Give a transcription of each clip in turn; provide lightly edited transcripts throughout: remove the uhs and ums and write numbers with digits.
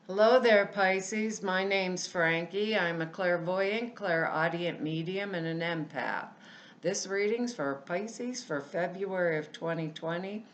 Hello there, Pisces. My name's Frankie. I'm a clairvoyant, clairaudient medium, and an empath. This reading's for Pisces for February of 2020.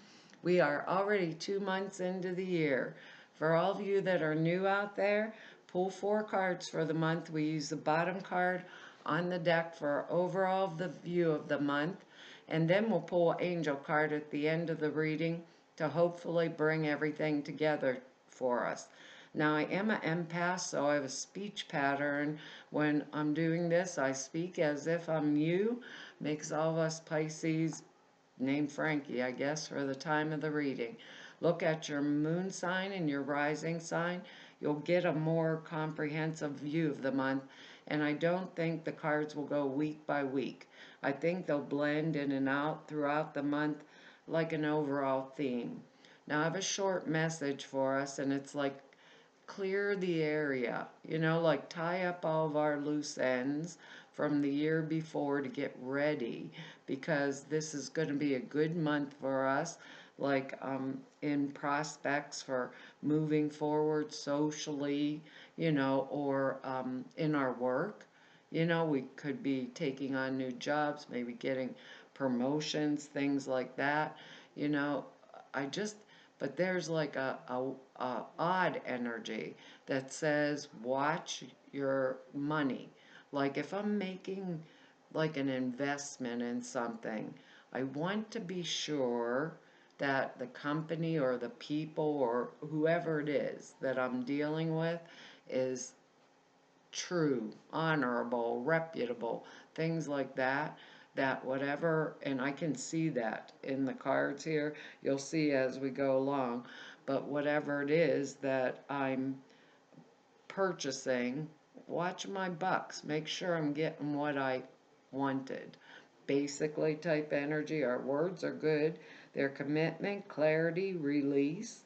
We are already 2 months into the year. For all of you that are new out there, pull 4 cards for the month. We use the bottom card on the deck for overall the view of the month, and then we'll pull an angel card at the end of the reading to hopefully bring everything together for us. Now, I am an empath, so I have a speech pattern. When I'm doing this, I speak as if I'm you. Makes all of us Pisces name Frankie, I guess, for the time of the reading. Look at your moon sign and your rising sign. You'll get a more comprehensive view of the month, and I don't think the cards will go week by week. I think they'll blend in and out throughout the month like an overall theme. Now, I have a short message for us, and it's like clear the area, like tie up all of our loose ends from the year before to get ready, because this is going to be a good month for us, like in prospects for moving forward socially, or in our work. We could be taking on new jobs, maybe getting promotions, things like that. You know, I just but there's like a odd energy that says watch your money. Like if I'm making like an investment in something, I want to be sure that the company or the people or whoever it is that I'm dealing with is true, honorable, reputable, things like that. That whatever, and I can see that in the cards here, you'll see as we go along, but whatever it is that I'm purchasing, watch my bucks, make sure I'm getting what I wanted. Basically, type energy, our words are good. Their commitment, clarity, release,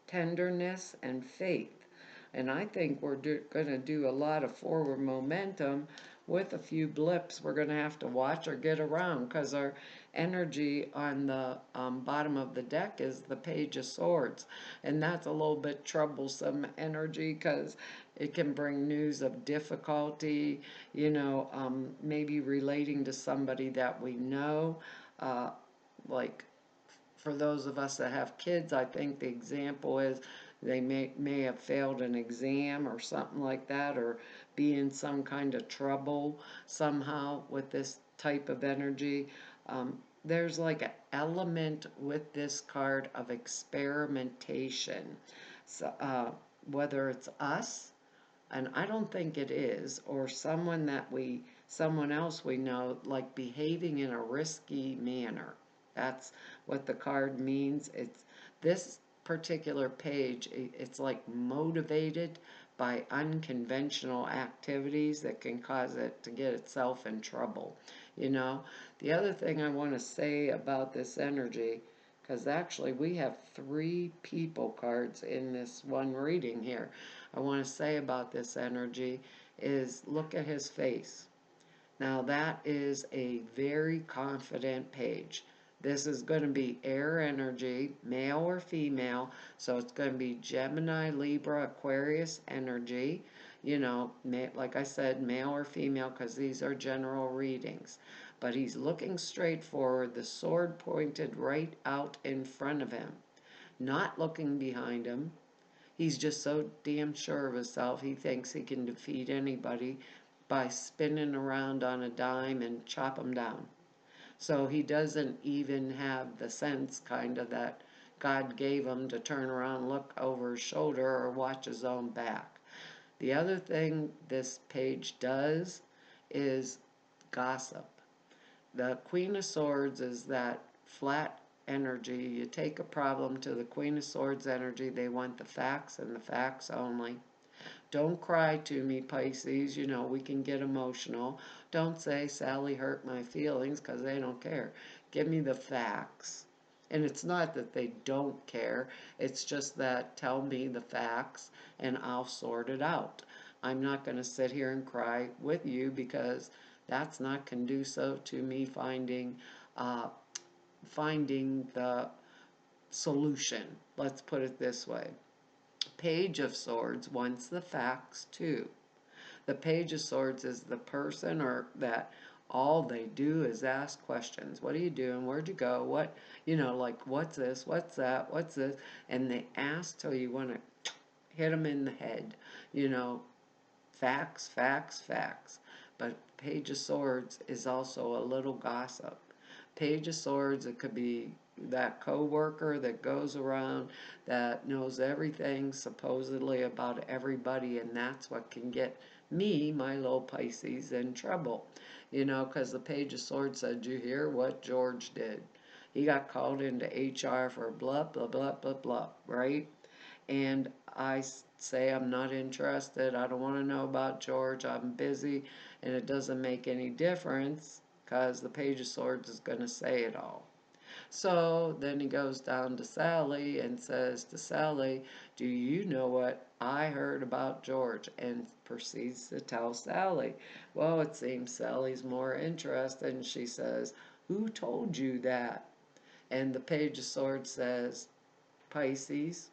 tenderness, and faith. And I think we're going to do a lot of forward momentum with a few blips we're going to have to watch or get around, because our energy on the bottom of the deck is the Page of Swords. And that's a little bit troublesome energy because it can bring news of difficulty, maybe relating to somebody that we know. Uh, like for those of us that have kids, I think the example is they may have failed an exam or something like that, or be in some kind of trouble somehow with this type of energy. There's like an element with this card of experimentation. So, whether it's us, and I don't think it is, or someone else we know, like behaving in a risky manner. That's what the card means. It's this particular page, it's like motivated by unconventional activities that can cause it to get itself in trouble. You know, the other thing I want to say about this energy, because actually we have 3 people cards in this one reading here. I want to say about this energy is look at his face. Now that is a very confident page. This is going to be air energy, male or female, so it's going to be Gemini, Libra, Aquarius energy. Like I said, male or female, because these are general readings. But he's looking straight forward, the sword pointed right out in front of him, not looking behind him. He's just so damn sure of himself, he thinks he can defeat anybody by spinning around on a dime and chop him down. So he doesn't even have the sense, kind of, that God gave him to turn around, look over his shoulder, or watch his own back. The other thing this page does is gossip. The Queen of Swords is that flat energy. You take a problem to the Queen of Swords energy, they want the facts and the facts only. Don't cry to me, Pisces. We can get emotional. Don't say Sally hurt my feelings, because they don't care. Give me the facts. And it's not that they don't care. It's just that tell me the facts and I'll sort it out. I'm not going to sit here and cry with you, because that's not conducive to me uh, finding the solution. Let's put it this way. Page of Swords wants the facts too. The Page of Swords is the person or that all they do is ask questions. What are you doing? Where'd you go? What, like, what's this? What's that? What's this? And they ask till you want to hit them in the head. You know, facts, facts, facts. But Page of Swords is also a little gossip. Page of Swords, it could be that coworker that goes around that knows everything supposedly about everybody, and that's what can get me, my little Pisces, in trouble. Because the Page of Swords said, you hear what George did? He got called into HR for blah, blah, blah, blah, blah, right? And I say I'm not interested. I don't want to know about George. I'm busy, and it doesn't make any difference because the Page of Swords is going to say it all. So then he goes down to Sally and says to Sally, do you know what I heard about George? And proceeds to tell Sally. Well, it seems Sally's more interested, and she says, who told you that? And the Page of Swords says, Pisces.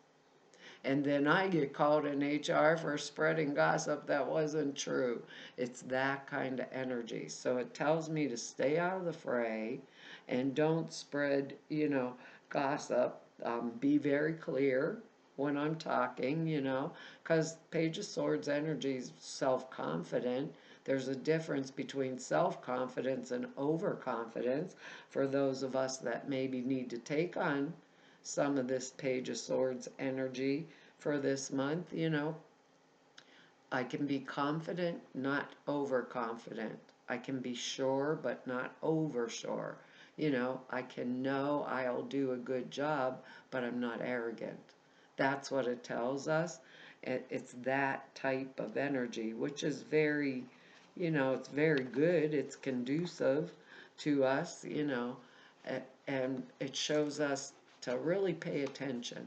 And then I get called in HR for spreading gossip that wasn't true. It's that kind of energy. So it tells me to stay out of the fray and don't spread, gossip. Be very clear when I'm talking, because Page of Swords energy is self-confident. There's a difference between self-confidence and overconfidence for those of us that maybe need to take on some of this Page of Swords energy for this month. I can be confident, not overconfident. I can be sure, but not over sure. I can know I'll do a good job, but I'm not arrogant. That's what it tells us. It's that type of energy, which is very, it's very good. It's conducive to us, and it shows us to really pay attention,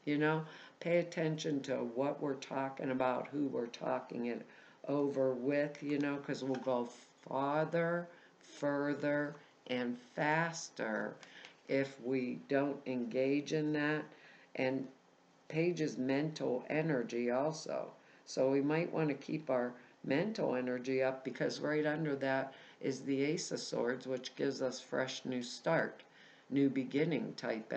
you know, pay attention to what we're talking about, who we're talking it over with, because we'll go farther, further, and faster if we don't engage in that. And Page's mental energy also. So we might want to keep our mental energy up because right under that is the Ace of Swords, which gives us fresh new start, new beginning type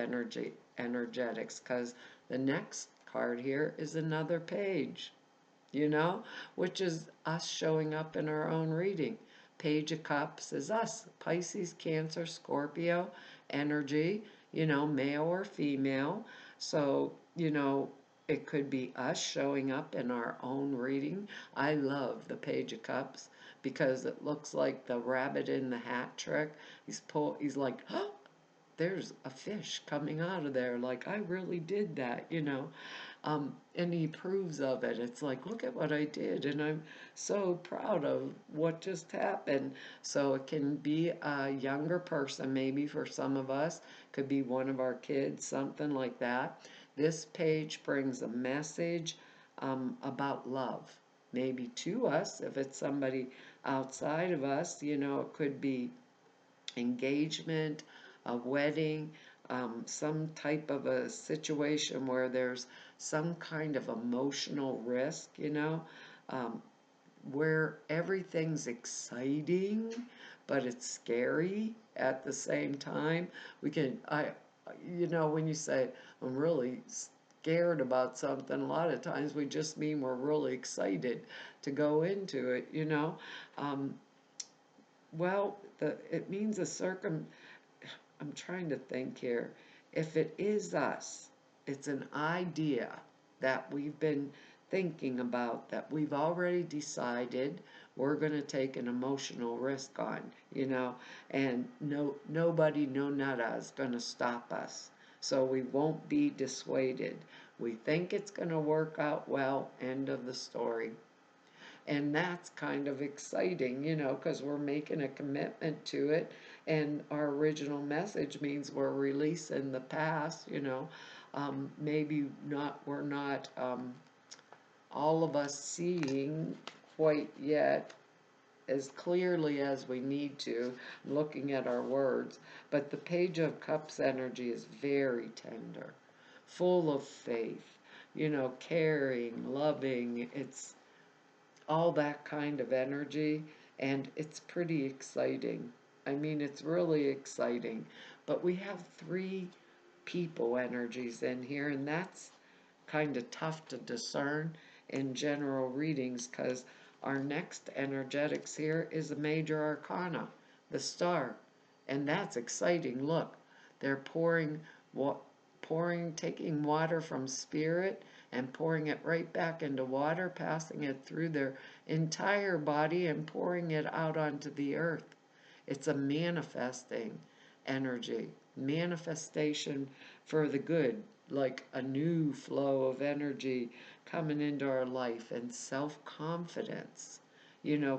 energetics, because the next card here is another page, which is us showing up in our own reading. Page of Cups is us, Pisces, Cancer, Scorpio energy, male or female. So, it could be us showing up in our own reading. I love the Page of Cups because it looks like the rabbit in the hat trick. He's like, oh, there's a fish coming out of there. Like, I really did that, and he proves of it. It's like, look at what I did, and I'm so proud of what just happened. So it can be a younger person, maybe for some of us, could be one of our kids, something like that. This page brings a message about love, maybe to us. If it's somebody outside of us, it could be engagement, a wedding, some type of a situation where there's some kind of emotional risk, um, where everything's exciting, but it's scary at the same time. When you say, I'm really scared about something, a lot of times we just mean we're really excited to go into it, Um, well, it means I'm trying to think here. If it is us, it's an idea that we've been thinking about, that we've already decided we're going to take an emotional risk on, and nobody, no nada is going to stop us. So we won't be dissuaded. We think it's going to work out well, end of the story. And that's kind of exciting, because we're making a commitment to it. And our original message means we're releasing the past, maybe we're not all of us seeing quite yet as clearly as we need to, looking at our words. But the Page of Cups energy is very tender, full of faith. caring, loving. It's all that kind of energy, and it's pretty exciting. I mean, it's really exciting. But we have three people energies in here, and that's kind of tough to discern in general readings because our next energetics here is a major arcana, the star, and that's exciting. Look, they're taking water from spirit and pouring it right back into water, passing it through their entire body and pouring it out onto the earth. It's a manifesting energy, manifestation for the good, like a new flow of energy coming into our life, and self-confidence,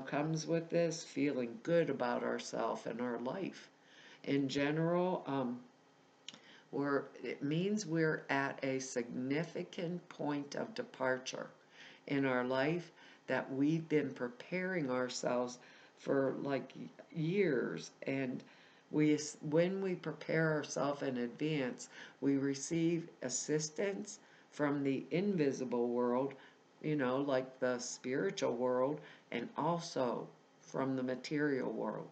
comes with this, feeling good about ourselves and our life. In general, it means we're at a significant point of departure in our life that we've been preparing ourselves for like years, and when we prepare ourselves in advance, we receive assistance from the invisible world, like the spiritual world, and also from the material world.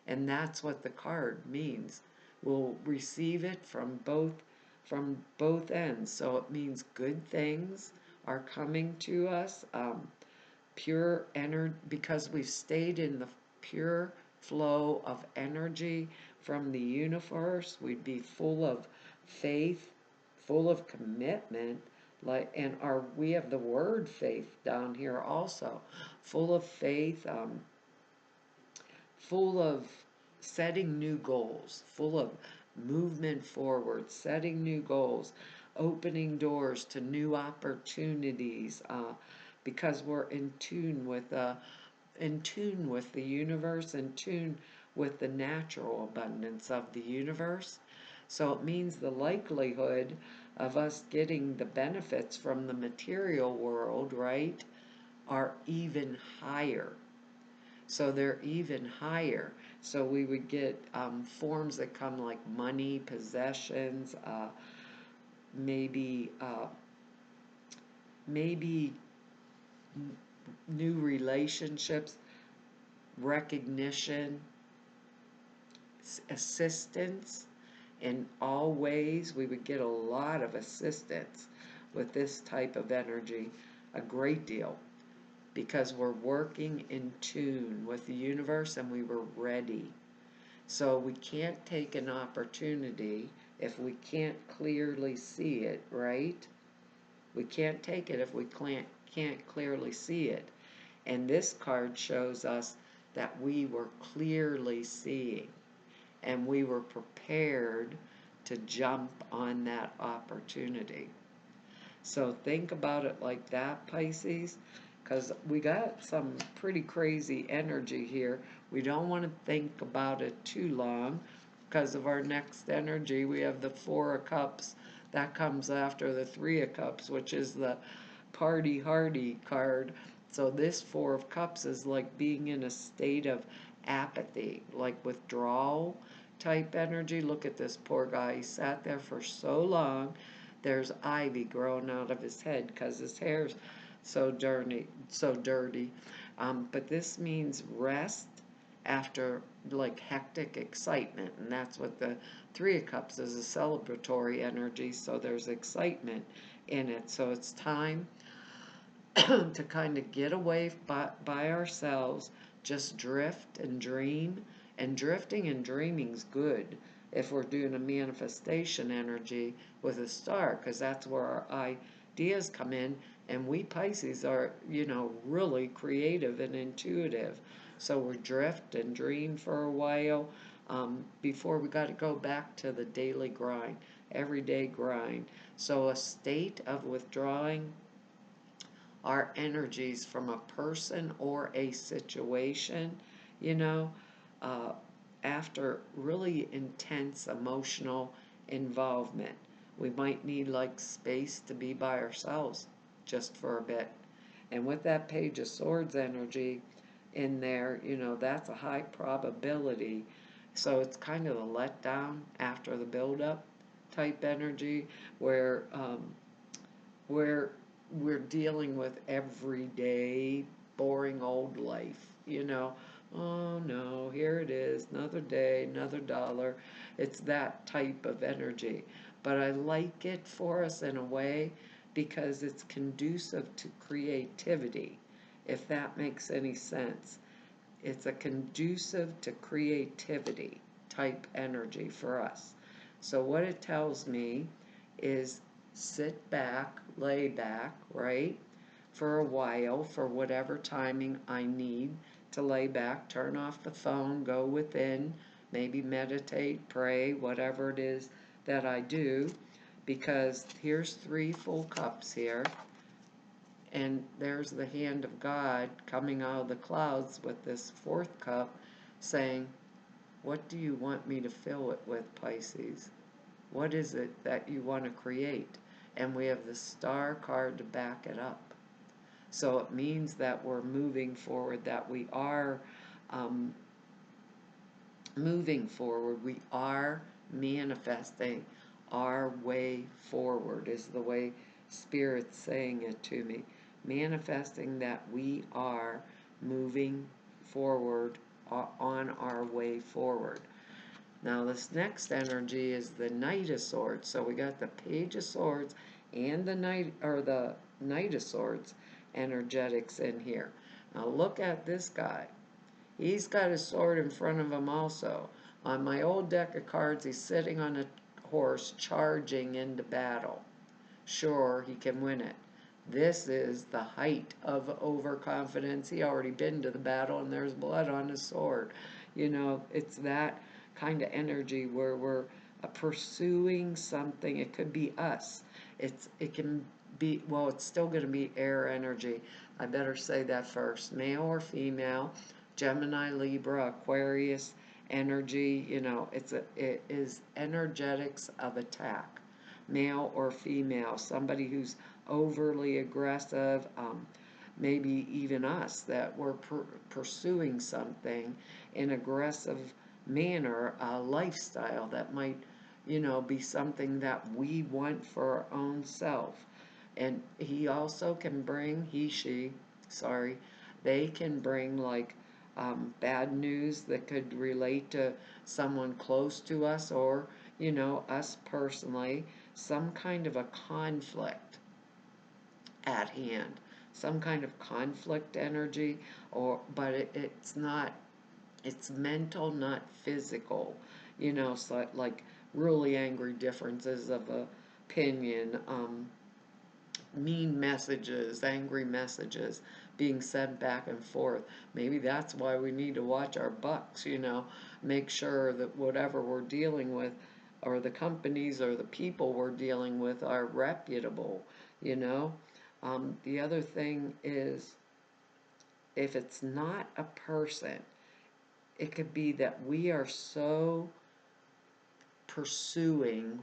And that's what the card means. We'll receive it from both ends. So it means good things are coming to us, pure energy, because we've stayed in the pure flow of energy from the universe. We'd be full of faith, full of commitment, and we have the word faith down here also, full of faith, full of setting new goals, full of movement forward, setting new goals, opening doors to new opportunities, because we're in tune with the universe, in tune with the natural abundance of the universe. So it means the likelihood of us getting the benefits from the material world, right, are even higher. So they're even higher. So we would get forms that come like money, possessions, maybe new relationships, recognition, assistance. In all ways, we would get a lot of assistance with this type of energy, a great deal, because we're working in tune with the universe and we were ready. So we can't take an opportunity if we can't clearly see it, right? We can't take it if we can't clearly see it. And this card shows us that we were clearly seeing and we were prepared to jump on that opportunity. So think about it like that, Pisces, because we got some pretty crazy energy here. We don't want to think about it too long because of our next energy. We have the Four of Cups. That comes after the Three of Cups, which is the party hardy card. So this Four of Cups is like being in a state of apathy, like withdrawal type energy. Look at this poor guy. He sat there for so long. There's ivy growing out of his head because his hair's so dirty, so dirty. But this means rest after like hectic excitement, and that's what the Three of Cups is, a celebratory energy. So there's excitement in it. So it's time to kind of get away by ourselves, just drift and dream. And drifting and dreaming's good if we're doing a manifestation energy with a star, because that's where our ideas come in. And we Pisces are, really creative and intuitive. So we drift and dream for a while before we got to go back to the daily grind, everyday grind. So a state of withdrawing our energies from a person or a situation, you know, uh, after really intense emotional involvement. We might need like space to be by ourselves just for a bit. And with that Page of Swords energy in there, that's a high probability. So it's kind of a letdown after the build-up type energy where where we're dealing with everyday boring old life, you know. Oh no, here it is, another day, another dollar. It's that type of energy. But I like it for us in a way because it's conducive to creativity, if that makes any sense. It's a conducive to creativity type energy for us. So what it tells me is sit back, lay back, right? For a while, for whatever timing I need to lay back, turn off the phone, go within, maybe meditate, pray, whatever it is that I do, because here's 3 full cups here, and there's the hand of God coming out of the clouds with this 4th cup saying, what do you want me to fill it with, Pisces? What is it that you want to create? And we have the star card to back it up. So it means that we're moving forward, that we are um, moving forward. We are manifesting our way forward, is the way Spirit's saying it to me. Manifesting that we are moving forward on our way forward. Now this next energy is the Knight of Swords. So we got the Page of Swords and the Knight of Swords energetics in here. Now look at this guy. He's got his sword in front of him also. On my old deck of cards, he's sitting on a horse charging into battle. Sure, he can win it. This is the height of overconfidence. He already been to the battle and there's blood on his sword. You know, it's that kind of energy where we're pursuing something. It could be us. It can be, well, it's still going to be air energy. I better say that first. Male or female, Gemini, Libra, Aquarius energy, you know, it is energetics of attack. Male or female, somebody who's overly aggressive, maybe even us, that we're pursuing something in aggressive manner, a lifestyle that might, you know, be something that we want for our own self. And sorry, they can bring like bad news that could relate to someone close to us or, you know, us personally, some kind of a conflict at hand, some kind of conflict energy, but it's not, it's mental, not physical, you know, so like really angry differences of opinion, mean messages, angry messages being sent back and forth. Maybe that's why we need to watch our bucks, you know, make sure that whatever we're dealing with or the companies or the people we're dealing with are reputable, you know. The other thing is, if it's not a person, it could be that we are so pursuing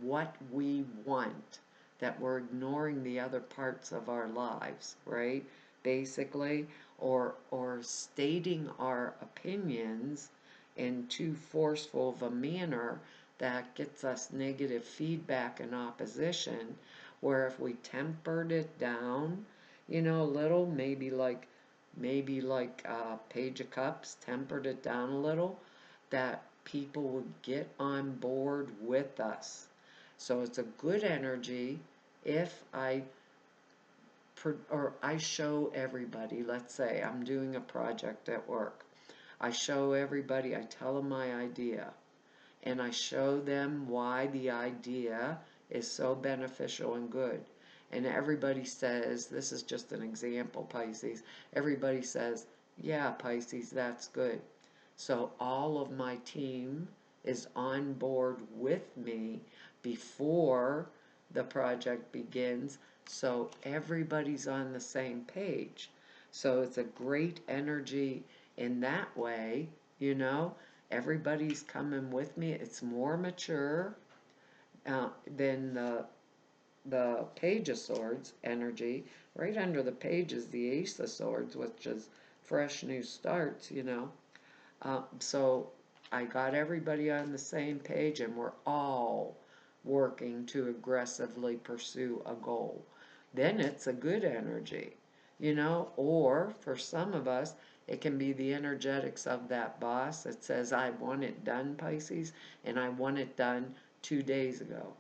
what we want that we're ignoring the other parts of our lives, right? Basically, or stating our opinions in too forceful of a manner that gets us negative feedback and opposition, where if we tempered it down, you know, a little, maybe like Page of Cups, tempered it down a little, that people would get on board with us. So it's a good energy if I show everybody, let's say I'm doing a project at work. I show everybody, I tell them my idea, and I show them why the idea is so beneficial and good. And everybody says, this is just an example, Pisces, everybody says, yeah, Pisces, that's good. So all of my team is on board with me before the project begins, so everybody's on the same page. So it's a great energy in that way, you know. Everybody's coming with me. It's more mature than the Page of Swords energy. Right under the page is the Ace of Swords, which is fresh new starts, you know. So I got everybody on the same page, and we're all working to aggressively pursue a goal. Then it's a good energy, you know, or for some of us, it can be the energetics of that boss that says, I want it done, Pisces, and I want it done 2 days ago,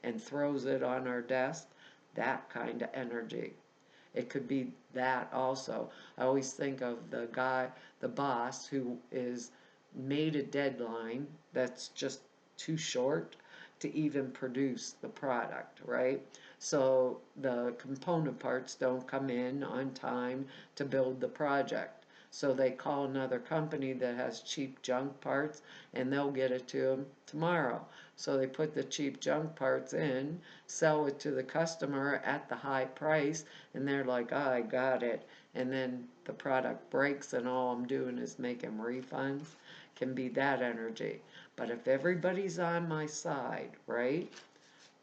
and throws it on our desk. That kind of energy. It could be that also. I always think of the guy, the boss, who is made a deadline that's just too short to even produce the product, right? So the component parts don't come in on time to build the project. So they call another company that has cheap junk parts and they'll get it to them tomorrow. So they put the cheap junk parts in, sell it to the customer at the high price, and they're like, oh, I got it. And then the product breaks and all I'm doing is making refunds. Can be that energy. But if everybody's on my side, right?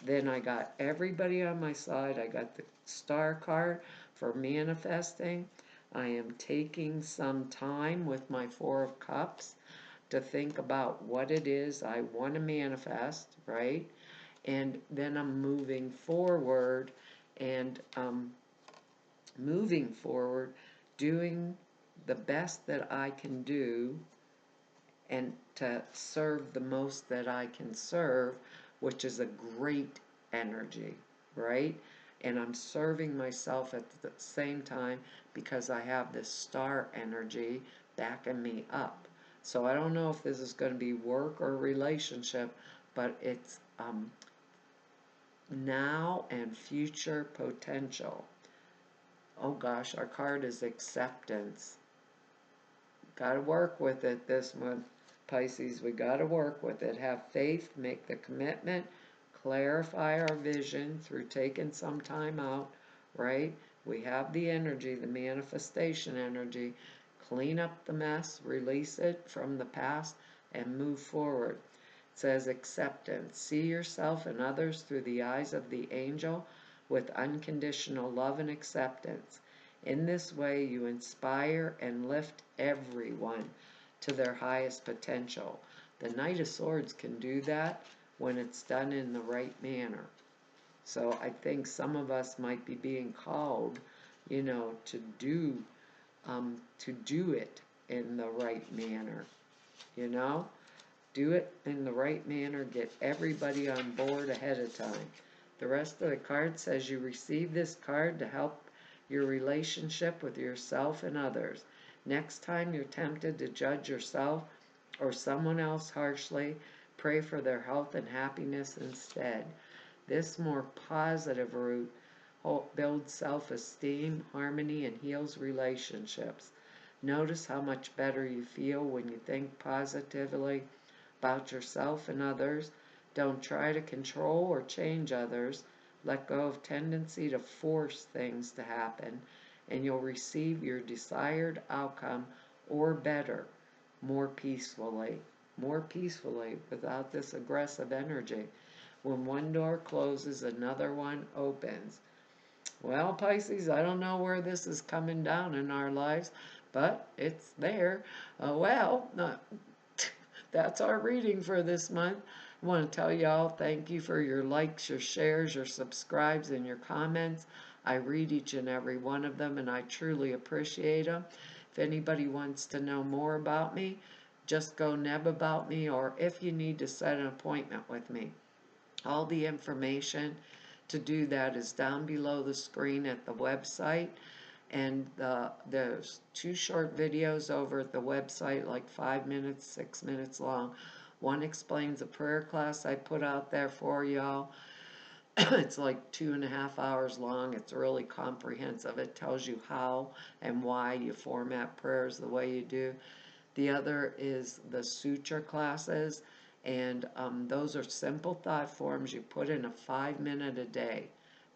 Then I got everybody on my side. I got the star card for manifesting. I am taking some time with my Four of Cups to think about what it is I want to manifest, right? And then I'm and moving forward, doing the best that I can do and to serve the most that I can serve, which is a great energy, right? And I'm serving myself at the same time because I have this star energy backing me up. So I don't know if this is going to be work or relationship, but it's now and future potential. Oh gosh, our card is acceptance. Got to work with it this month, Pisces. We got to work with it. Have faith, make the commitment, clarify our vision through taking some time out, right? We have the energy, the manifestation energy. Clean up the mess, release it from the past, and move forward. It says acceptance. See yourself and others through the eyes of the angel with unconditional love and acceptance. In this way, you inspire and lift everyone to their highest potential. The Knight of Swords can do that when it's done in the right manner. So I think some of us might be being called, you know, to do it in the right manner, you know? Do it in the right manner, get everybody on board ahead of time. The rest of the card says you receive this card to help your relationship with yourself and others. Next time you're tempted to judge yourself or someone else harshly, pray for their health and happiness instead. This more positive route builds self-esteem, harmony, and heals relationships. Notice how much better you feel when you think positively about yourself and others. Don't try to control or change others. Let go of tendency to force things to happen, and you'll receive your desired outcome or better, more peacefully without this aggressive energy. When one door closes, another one opens. Well, Pisces, I don't know where this is coming down in our lives, but it's there. That's our reading for this month. I want to tell y'all thank you for your likes, your shares, your subscribes, and your comments. I read each and every one of them, and I truly appreciate them. If anybody wants to know more about me, just go neb about me, or if you need to set an appointment with me. All the information to do that is down below the screen at the website. And there's 2 short videos over at the website, like 5 minutes, 6 minutes long. One explains a prayer class I put out there for y'all. It's like 2.5 hours long. It's really comprehensive. It tells you how and why you format prayers the way you do. The other is the sutra classes, and those are simple thought forms you put in a 5-minute a day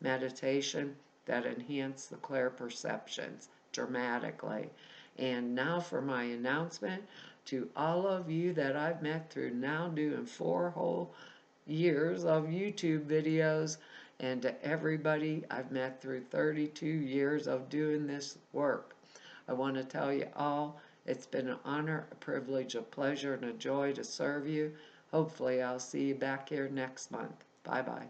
meditation that enhance the clear perceptions dramatically. And now for my announcement to all of you that I've met through now doing 4 whole years of YouTube videos, and to everybody I've met through 32 years of doing this work. I want to tell you all, it's been an honor, a privilege, a pleasure, and a joy to serve you. Hopefully I'll see you back here next month. Bye bye.